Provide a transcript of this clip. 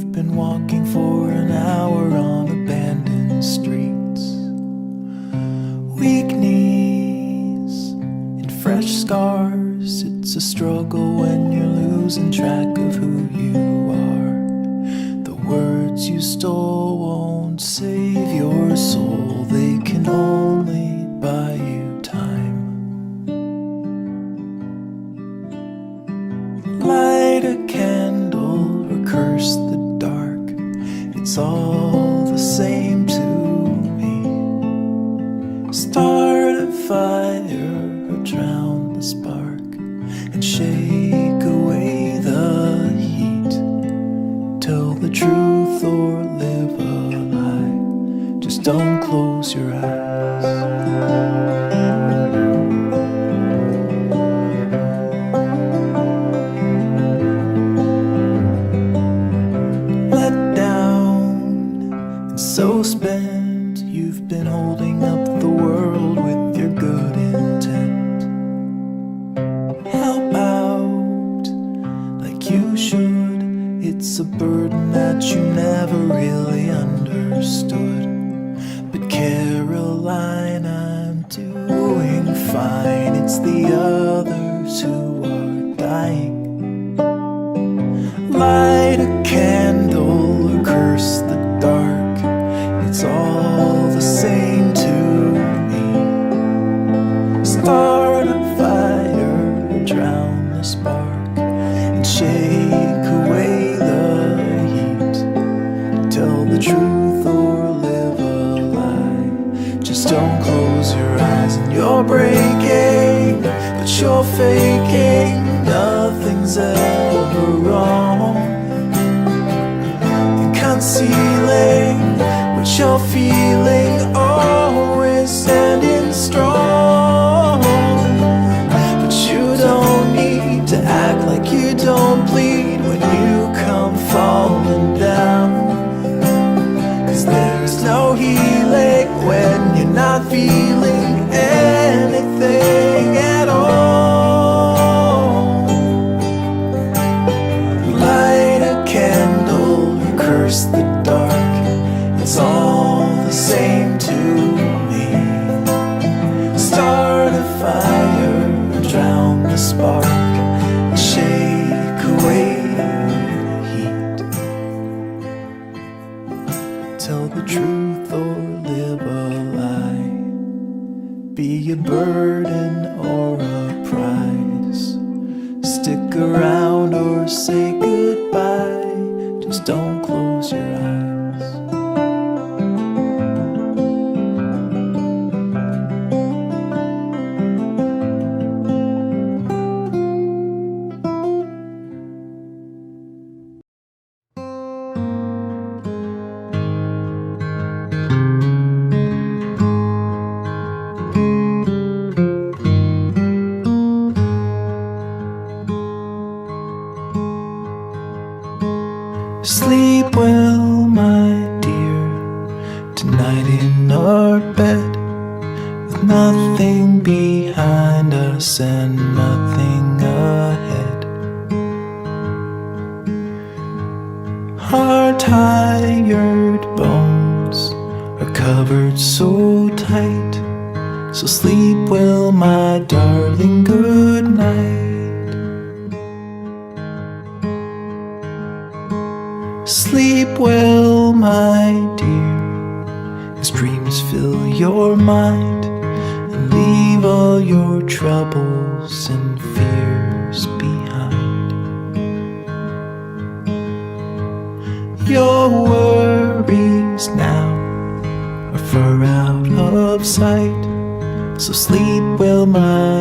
you've been walking for an hour on abandoned streets. Weak knees and fresh scars. It's a struggle when you're losing track of who you are. The words you stole won't save your soul. They can only buy you time. Light a candle or curse the dark. It's all the same to me. Start a fire or drown the spark and shake away the heat. Tell the truth or live a lie. Just don't close your eyes. So spent, you've been holding up the world with your good intent. Help out like you should. It's a burden that you never really understood. But Caroline, I'm doing fine. It's the others who are dying. Light a candle or curse the dark. It's all the same to me. Start a fire or drown the spark and shake away the heat. Tell the truth or live a lie. Just don't close your eyes. And you're breaking, but you're faking. Nothing's ever wrong. And concealing what you're feeling, always standing strong. But you don't need to act like you don't bleed when you come falling down. 'Cause there's no healing when you're not feeling anything at all. Light a candle or curse the dark. It's all the same to me. Start a fire, drown the spark, and shake away the heat. Tell the truth or live a lie. Be a burden or a prize. Stick around or say goodbye. Just don't close your eyes. Sleep well, my dear, tonight in our bed, with nothing behind us and nothing ahead. Our tired bones are covered so tight, so sleep well, my darling, good night. Sleep well, my dear, as dreams fill your mind and leave all your troubles and fears behind. Your worries now are far out of sight, so sleep well, my